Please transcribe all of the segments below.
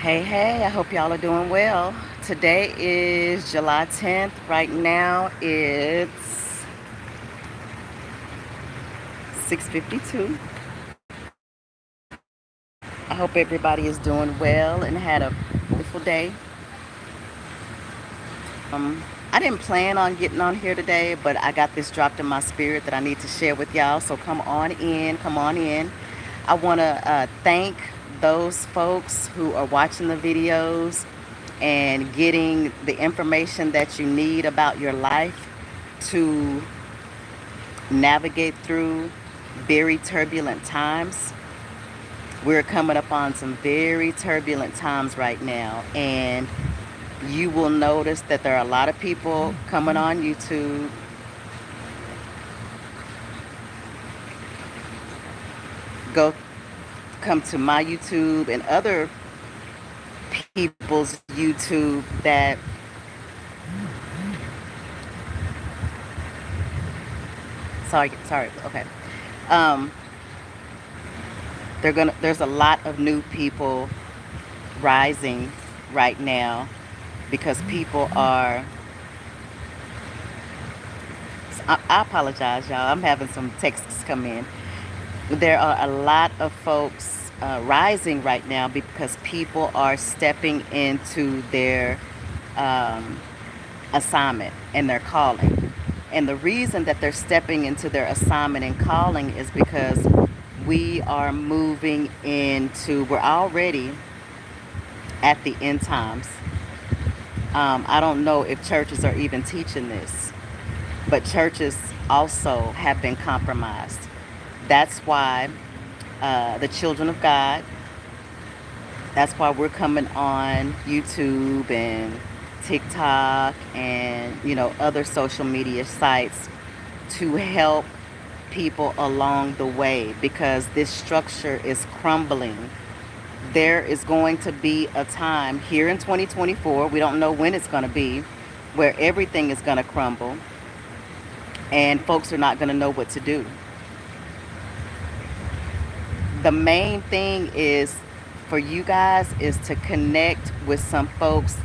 Hey, hey, I hope y'all are doing well. Today is July 10th. Right now it's 6:52. I hope everybody is doing well and had a wonderful day. I didn't plan on getting on here today, but I got this dropped in my spirit that I need to share with y'all. So come on in, come on in. I want to thank those folks who are watching the videos and getting the information that you need about your life to navigate through very turbulent times. We're coming up on some very turbulent times right now, and you will notice that there are a lot of people coming on YouTube go come to my YouTube and other people's YouTube that sorry, okay. Um, there's a lot of new people rising right now because people are I apologize, y'all. I'm having some texts come in. There are a lot of folks rising right now because people are stepping into their um, assignment and their calling. And the reason that they're stepping into their assignment and calling is because we're already at the end times. I don't know if churches are even teaching this, but churches also have been compromised. That's why the children of God, that's why we're coming on YouTube and TikTok and other social media sites to help people along the way because this structure is crumbling. There is going to be a time here in 2024, we don't know when it's going to be, where everything is going to crumble and folks are not going to know what to do. The main thing is for you guys is to connect with some folks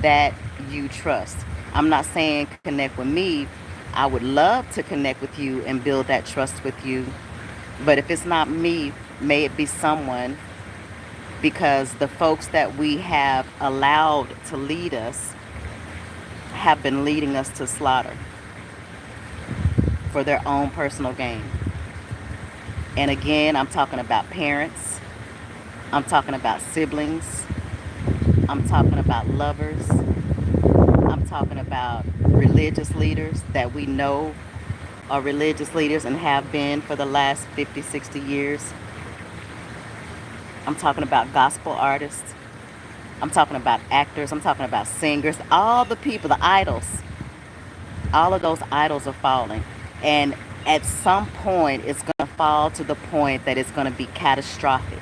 that you trust. I'm not saying connect with me. I would love to connect with you and build that trust with you. But if it's not me, may it be someone, because the folks that we have allowed to lead us have been leading us to slaughter for their own personal gain. And again, I'm talking about parents, I'm talking about siblings, I'm talking about lovers, I'm talking about religious leaders that we know are religious leaders and have been for the last 50, 60 years. I'm talking about gospel artists. I'm talking about actors. I'm talking about singers. All the people, the idols, all of those idols are falling. And at some point, it's going to fall to the point that it's going to be catastrophic.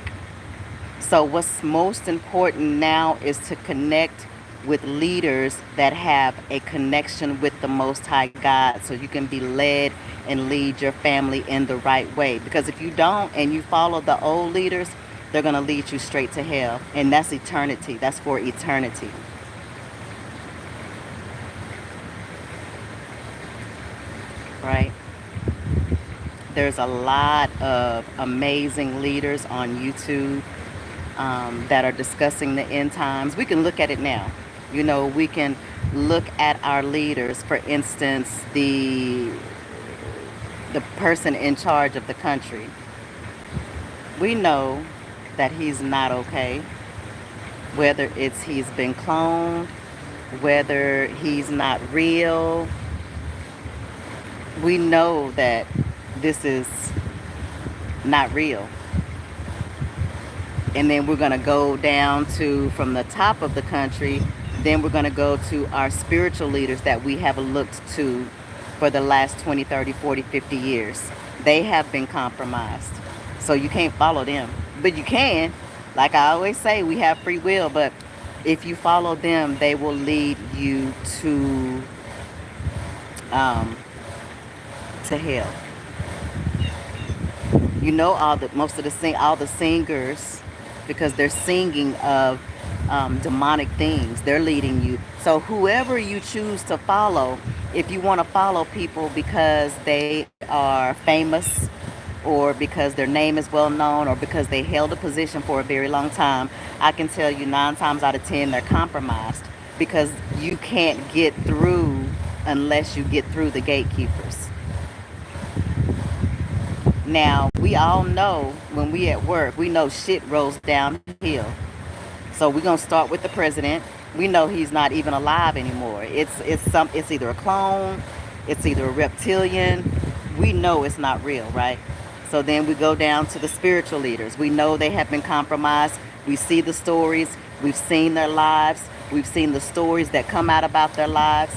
So, what's most important now is to connect with leaders that have a connection with the Most High God so you can be led and lead your family in the right way. Because if you don't and you follow the old leaders, they're going to lead you straight to hell. And that's eternity, that's for eternity, right? There's a lot of amazing leaders on YouTube that are discussing the end times. We can look at it now. We can look at our leaders. For instance, the person in charge of the country. We know that he's not okay. Whether it's he's been cloned, whether he's not real, we know that this is not real. And then we're going to go down to from the top of the country, then we're going to go to our spiritual leaders that we have looked to for the last 20, 30, 40, 50 years. They have been compromised. So you can't follow them. But you can. Like I always say, we have free will, but if you follow them, they will lead you um, to hell. All the singers because they're singing of demonic things. They're leading you. So whoever you choose to follow, if you want to follow people because they are famous or because their name is well known or because they held a position for a very long time, I can tell you 9 times out of 10 they're compromised because you can't get through unless you get through the gatekeepers. Now, we all know when we at work, we know shit rolls downhill. So we're gonna start with the president. We know he's not even alive anymore. It's either a clone, it's either a reptilian. We know it's not real, right? So then we go down to the spiritual leaders. We know they have been compromised. We see the stories. We've seen their lives. We've seen the stories that come out about their lives.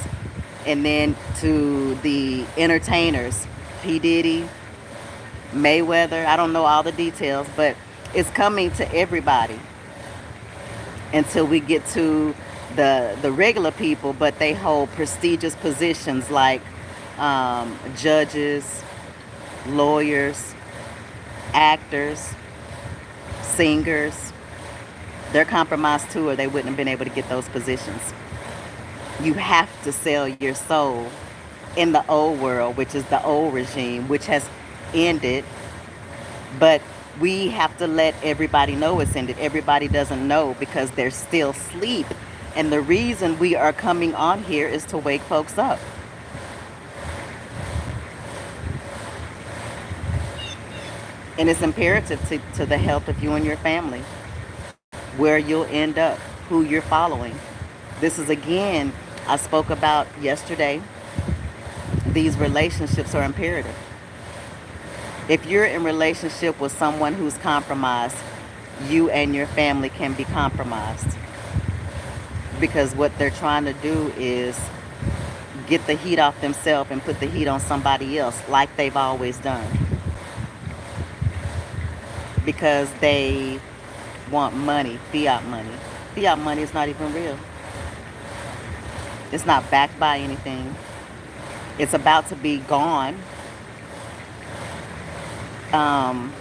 And then to the entertainers, P. Diddy, Mayweather. I don't know all the details, but it's coming to everybody until we get to the regular people, but they hold prestigious positions like judges, lawyers, actors, singers. They're compromised too, or they wouldn't have been able to get those positions. You have to sell your soul in the old world, which is the old regime, which has ended. But we have to let everybody know it's ended. Everybody doesn't know because they're still asleep. And the reason we are coming on here is to wake folks up. And it's imperative to the health of you and your family, where you'll end up, who you're following. This is, again, I spoke about yesterday. These relationships are imperative. If you're in relationship with someone who's compromised, you and your family can be compromised. Because what they're trying to do is get the heat off themselves and put the heat on somebody else like they've always done. Because they want money, fiat money. Fiat money is not even real. It's not backed by anything. It's about to be gone. Um,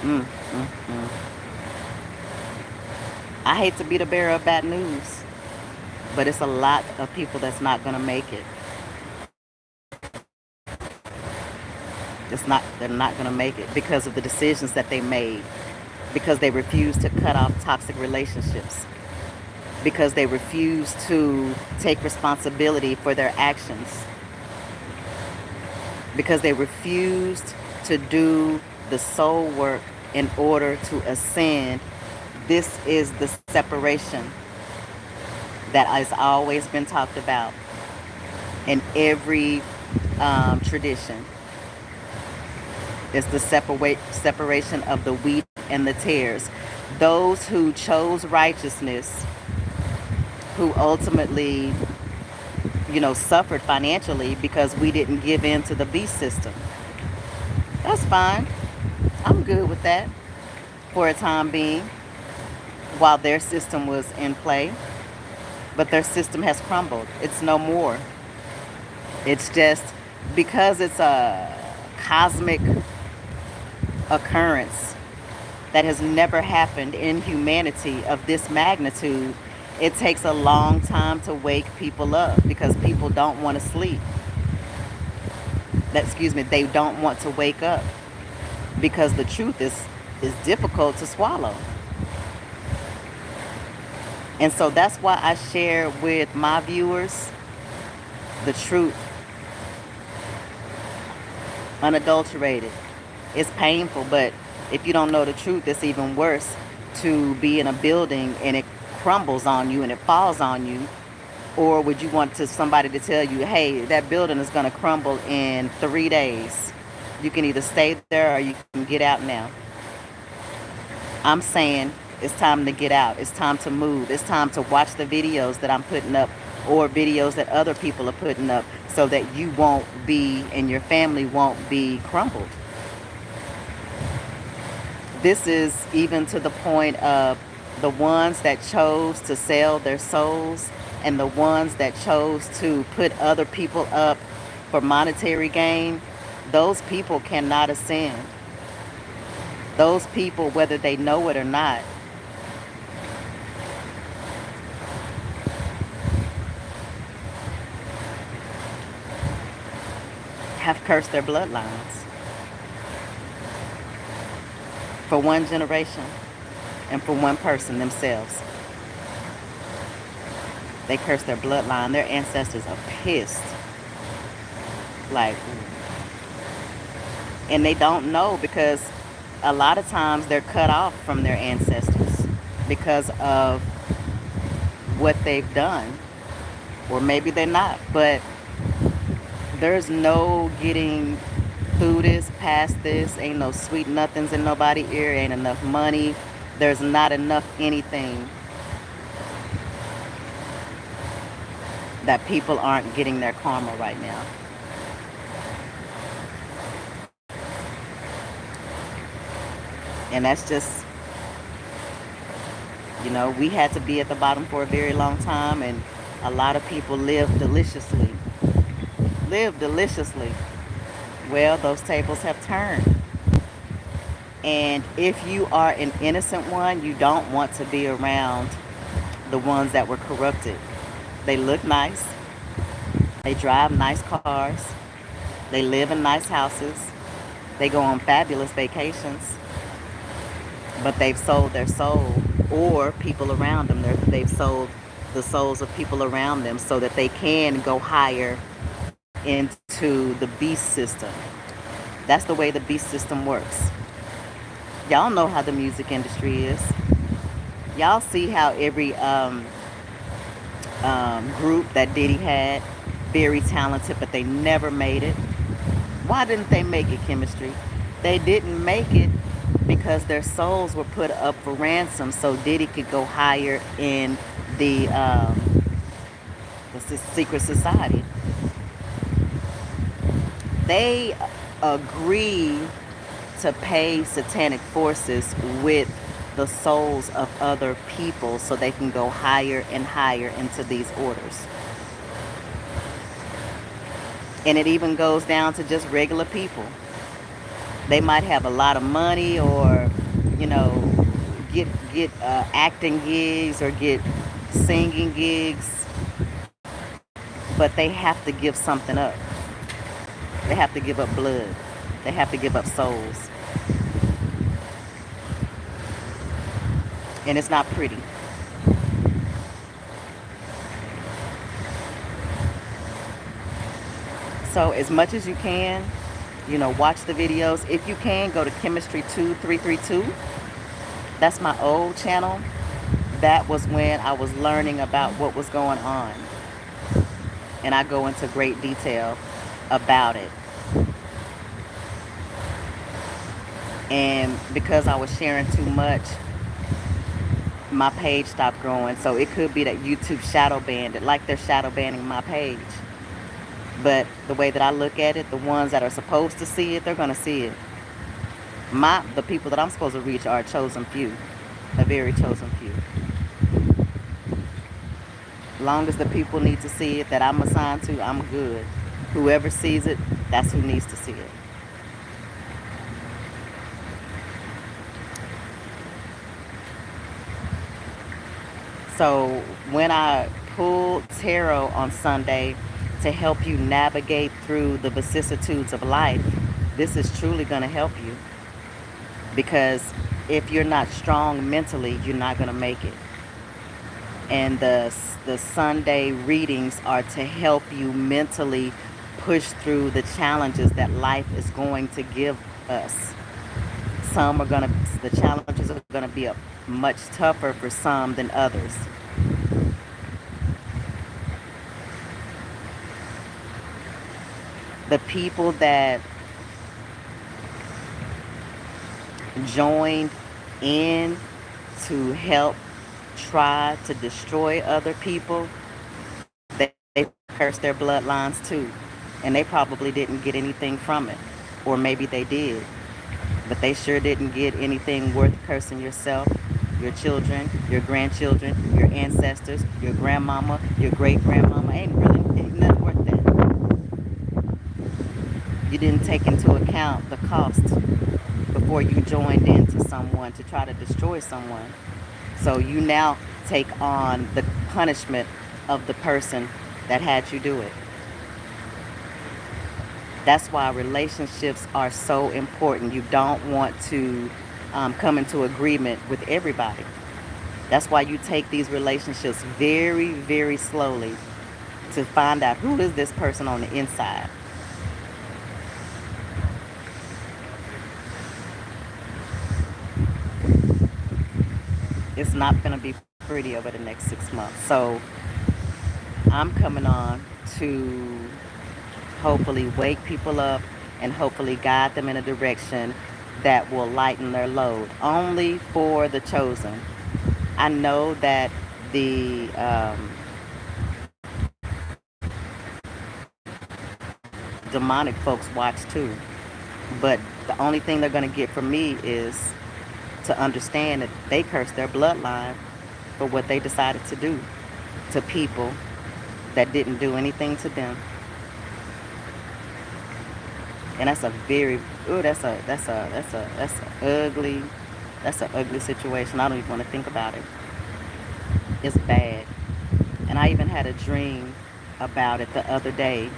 mm, mm, mm. I hate to be the bearer of bad news, but it's a lot of people that's not going to make it. They're not going to make it because of the decisions that they made, because they refuse to cut off toxic relationships, because they refuse to take responsibility for their actions, because they refused to do the soul work in order to ascend. This is the separation that has always been talked about in every tradition. It's the separation of the wheat and the tares. Those who chose righteousness, who ultimately, suffered financially because we didn't give in to the beast system. That's fine. I'm good with that for a time being while their system was in play. But their system has crumbled. It's no more. It's just because it's a cosmic occurrence that has never happened in humanity of this magnitude. It takes a long time to wake people up because people don't want to sleep. They don't want to wake up because the truth is difficult to swallow. And so that's why I share with my viewers the truth, unadulterated. It's painful, but if you don't know the truth, it's even worse to be in a building and it crumbles on you and it falls on you. Or would you want somebody to tell you, hey, that building is going to crumble in 3 days. You can either stay there or you can get out now. I'm saying it's time to get out. It's time to move. It's time to watch the videos that I'm putting up or videos that other people are putting up so that you won't be and your family won't be crumbled. This is even to the point of the ones that chose to sell their souls and the ones that chose to put other people up for monetary gain. Those people cannot ascend. Those people, whether they know it or not, have cursed their bloodlines for one generation and for one person themselves. They curse their bloodline. Their ancestors are pissed. Like, and they don't know because a lot of times they're cut off from their ancestors because of what they've done. Or maybe they're not. But there's no getting through this, past this. Ain't no sweet nothings in nobody's ear. Ain't enough money. There's not enough anything that people aren't getting their karma right now. And that's just, we had to be at the bottom for a very long time, and a lot of people live deliciously. Live deliciously. Well, those tables have turned. And if you are an innocent one, you don't want to be around the ones that were corrupted. They look nice. They drive nice cars. They live in nice houses. They go on fabulous vacations. But they've sold their soul, or people around them. They've sold the souls of people around them so that they can go higher into the beast system. That's the way the beast system works. Y'all know how the music industry is. Y'all see how every group that Diddy had, very talented, but they never made it. Why didn't they make it, Chemistry? They didn't make it because their souls were put up for ransom so Diddy could go higher in the secret society. They agree to pay satanic forces with the souls of other people so they can go higher and higher into these orders. And it even goes down to just regular people. They might have a lot of money, or get acting gigs or get singing gigs, but they have to give something up. They have to give up blood. They have to give up souls. And it's not pretty. So as much as you can, watch the videos. If you can, go to Chemistry 2332. That's my old channel. That was when I was learning about what was going on. And I go into great detail about it. And because I was sharing too much, my page stopped growing. So it could be that YouTube shadow banned it, like they're shadow banning my page. But the way that I look at it, the ones that are supposed to see it, they're going to see it. The people that I'm supposed to reach are a chosen few, a very chosen few. Long as the people need to see it that I'm assigned to, I'm good. Whoever sees it, that's who needs to see it. So when I pulled tarot on Sunday to help you navigate through the vicissitudes of life, this is truly going to help you. Because if you're not strong mentally, you're not going to make it. And the Sunday readings are to help you mentally push through the challenges that life is going to give us. The challenges are going to be much tougher for some than others. The people that joined in to help try to destroy other people, they cursed their bloodlines too. And they probably didn't get anything from it. Or maybe they did. But they sure didn't get anything worth cursing yourself, your children, your grandchildren, your ancestors, your grandmama, your great-grandmama. Ain't nothing worth that. You didn't take into account the cost before you joined into someone to try to destroy someone. So you now take on the punishment of the person that had you do it. That's why relationships are so important. You don't want to come into agreement with everybody. That's why you take these relationships very, very slowly to find out who is this person on the inside. It's not going to be pretty over the next 6 months. So I'm coming on to hopefully wake people up and hopefully guide them in a direction that will lighten their load. Only for the chosen. I know that the demonic folks watch too, but the only thing they're going to get from me is to understand that they curse their bloodline for what they decided to do to people that didn't do anything to them. And that's a very, ooh, that's a ugly situation. I don't even want to think about it. It's bad. And I even had a dream about it the other day.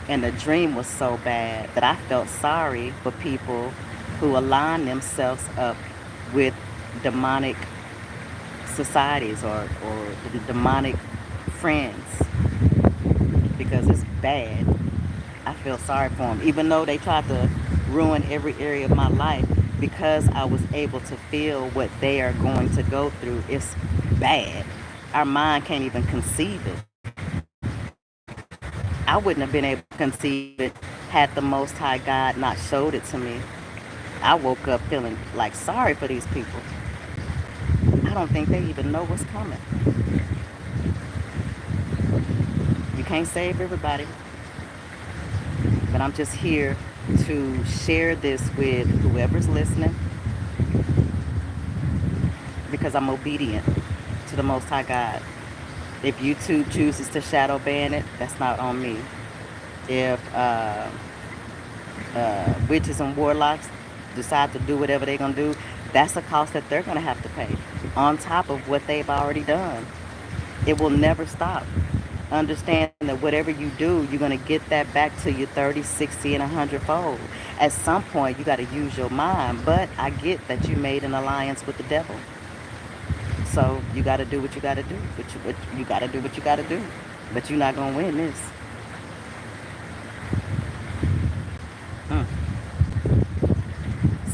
And the dream was so bad that I felt sorry for people who align themselves up with demonic societies or the demonic friends because it's bad. I feel sorry for them, even though they tried to ruin every area of my life. Because I was able to feel what they are going to go through, it's bad. Our mind can't even conceive it. I wouldn't have been able to conceive it had the Most High God not showed it to me. I woke up feeling like sorry for these people. I don't think they even know what's coming. You can't save everybody. But I'm just here to share this with whoever's listening because I'm obedient to the Most High God. If YouTube chooses to shadow ban it, that's not on me. If witches and warlocks decide to do whatever they're going to do, that's a cost that they're going to have to pay on top of what they've already done. It will never stop. Understand that whatever you do, you're going to get that back to you 30, 60, and 100-fold. At some point, you got to use your mind, but I get that you made an alliance with the devil. So you got to do what you got to do. You got to do what you got to do. But you're not going to win this. Mm.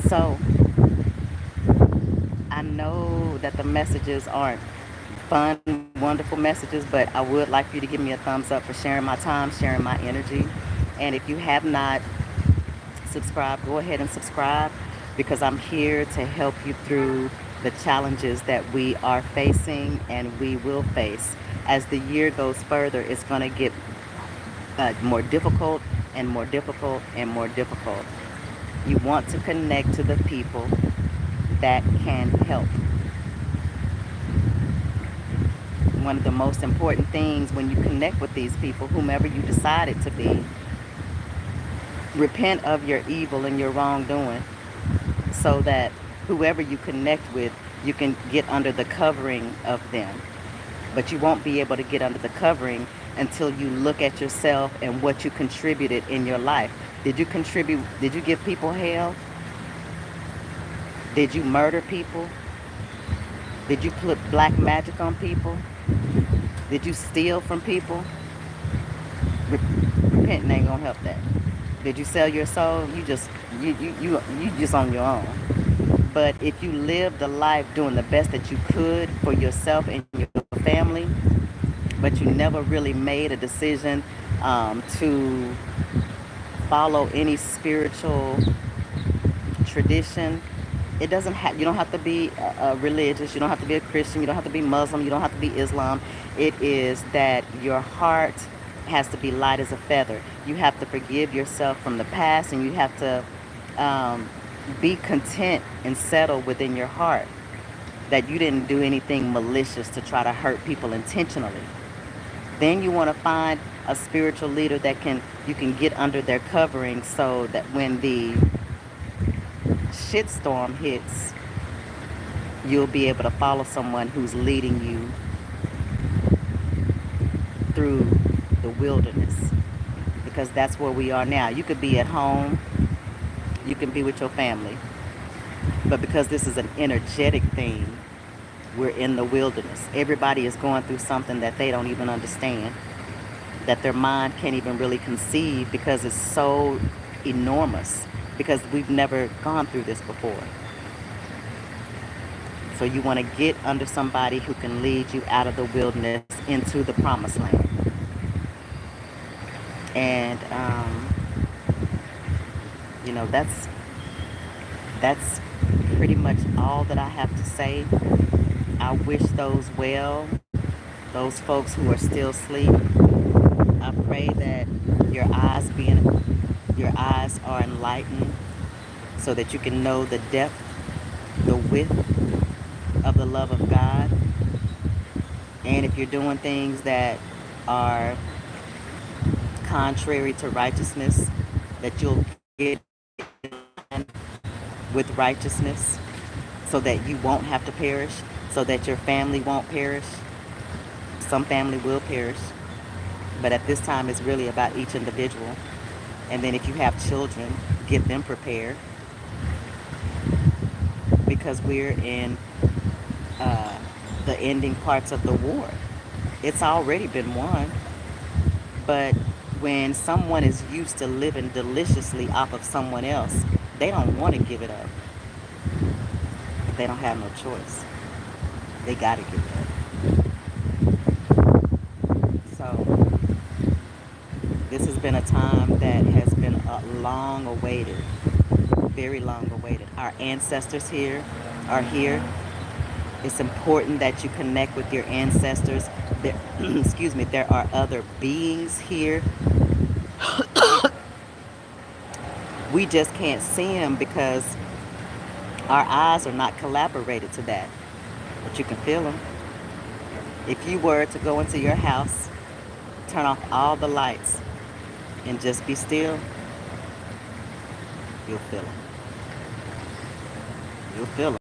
So I know that the messages aren't fun, wonderful messages, but I would like for you to give me a thumbs up for sharing my time, sharing my energy. And if you have not subscribed, go ahead and subscribe because I'm here to help you through the challenges that we are facing and we will face. As the year goes further, it's going to get more difficult and more difficult and more difficult. You want to connect to the people that can help. One of the most important things when you connect with these people, whomever you decide it to be, repent of your evil and your wrongdoing so that whoever you connect with, you can get under the covering of them. But you won't be able to get under the covering until you look at yourself and what you contributed in your life. Did you contribute? Did you give people hell? Did you murder people? Did you put black magic on people? Did you steal from people? Repenting ain't gonna help that. Did you sell your soul? You just on your own. But if you lived a life doing the best that you could for yourself and your family, but you never really made a decision to follow any spiritual tradition, it doesn't have. You don't have to be religious. You don't have to be a Christian. You don't have to be Muslim. You don't have to be Islam. It is that your heart has to be light as a feather. You have to forgive yourself from the past, and you have to be content and settle within your heart that you didn't do anything malicious to try to hurt people intentionally. Then you want to find a spiritual leader that you can get under their covering so that when the shitstorm hits, you'll be able to follow someone who's leading you through the wilderness, because that's where we are now. You could be at home, you can be with your family, but because this is an energetic thing, we're in the wilderness. Everybody is going through something that they don't even understand, that their mind can't even really conceive, because it's so enormous, because we've never gone through this before. So you want to get under somebody who can lead you out of the wilderness into the promised land. And that's pretty much all that I have to say. I wish those well, those folks who are still asleep. I pray that your your eyes are enlightened, so that you can know the depth, the width of the love of God. And if you're doing things that are contrary to righteousness, that you'll get with righteousness, so that you won't have to perish, so that your family won't perish. Some family will perish, but at this time it's really about each individual. And then if you have children, get them prepared, because we're in uh, the ending parts of the war. It's already been won, but when someone is used to living deliciously off of someone else, they don't want to give it up. They don't have no choice. They got to give it up. So this has been a time that has been long awaited, very long awaited. Our ancestors are here. It's important that you connect with your ancestors. There, excuse me, there are other beings here. We just can't see them because our eyes are not collaborated to that. But you can feel them. If you were to go into your house, turn off all the lights, and just be still, you'll feel them. You'll feel them.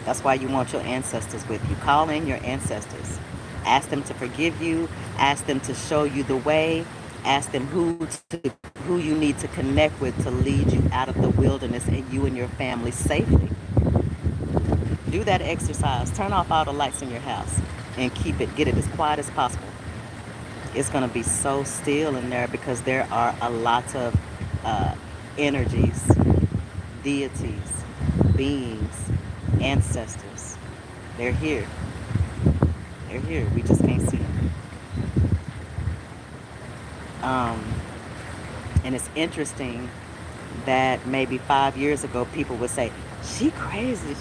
That's why you want your ancestors with you. Call in your ancestors. Ask them to forgive you. Ask them to show you the way. Ask them who you need to connect with to lead you out of the wilderness and you and your family safely. Do that exercise. Turn off all the lights in your house and get it as quiet as possible. It's going to be so still in there, because there are a lot of energies, deities, beings, ancestors. They're here. They're here. We just can't see them. And it's interesting that maybe 5 years ago people would say, she crazy,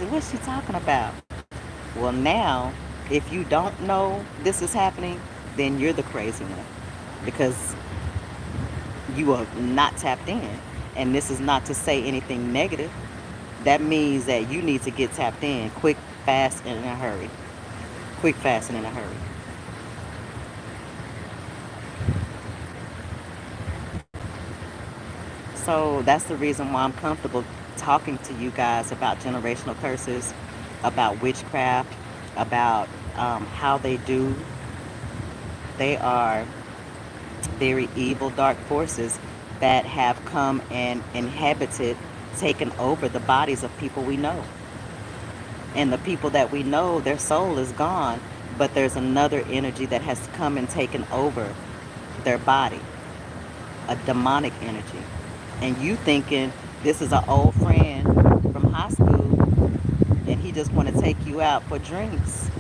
what's she talking about? Well, now, if you don't know this is happening, then you're the crazy one, because you are not tapped in. And this is not to say anything negative. That means that you need to get tapped in quick, fast, and in a hurry. Quick, fast, and in a hurry. So that's the reason why I'm comfortable talking to you guys about generational curses, about witchcraft, about how they do. They are very evil, dark forces that have come and inhabited, taken over the bodies of people we know. And the people that we know, their soul is gone, but there's another energy that has come and taken over their body, a demonic energy. And you thinking this is an old friend from high school and he just want to take you out for drinks,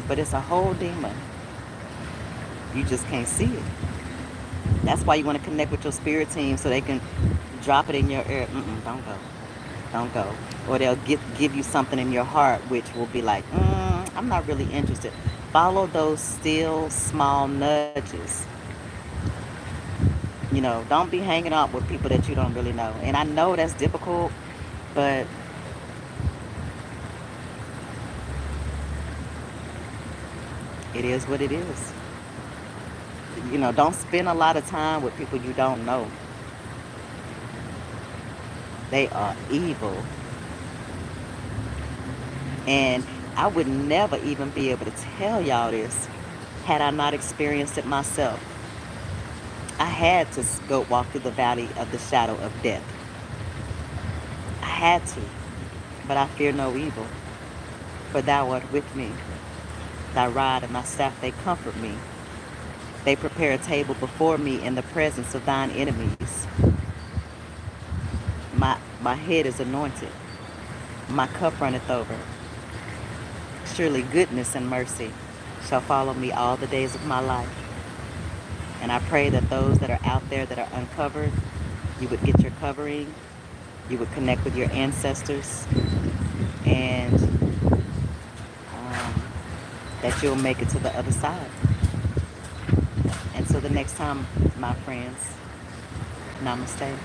but it's a whole demon. You just can't see it. That's why you want to connect with your spirit team, so they can drop it in your ear. Don't go. Don't go. Or they'll give you something in your heart, which will be like, I'm not really interested. Follow those still small nudges. Don't be hanging out with people that you don't really know. And I know that's difficult, but it is what it is. Don't spend a lot of time with people you don't know. They are evil. And I would never even be able to tell y'all this had I not experienced it myself. I had to go walk through the valley of the shadow of death. I had to, but I fear no evil, for thou art with me. Thy rod and thy staff, they comfort me. They prepare a table before me in the presence of thine enemies. My head is anointed. My cup runneth over. Surely goodness and mercy shall follow me all the days of my life. And I pray that those that are out there that are uncovered, you would get your covering, you would connect with your ancestors, and um, that you'll make it to the other side. Until the next time, my friends, namaste.